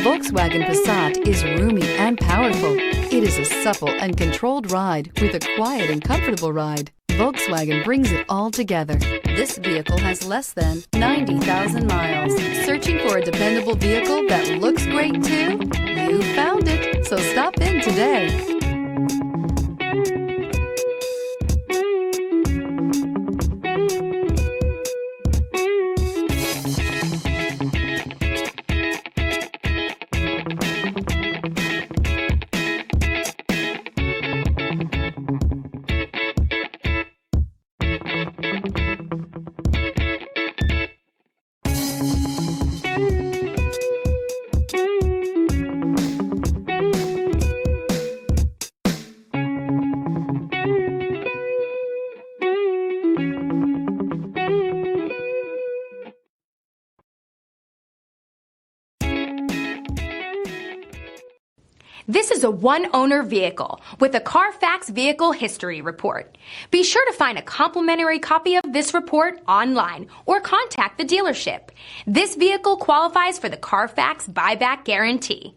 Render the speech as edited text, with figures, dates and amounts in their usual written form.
Volkswagen Passat is roomy and powerful. It is a supple and controlled ride with a quiet and comfortable ride. Volkswagen brings it all together. This vehicle has less than 90,000 miles. Searching for a dependable vehicle that looks great too? You found it, so stop in today. This is a one-owner vehicle with a Carfax Vehicle History Report. Be sure to find a complimentary copy of this report online or contact the dealership. This vehicle qualifies for the Carfax Buyback Guarantee.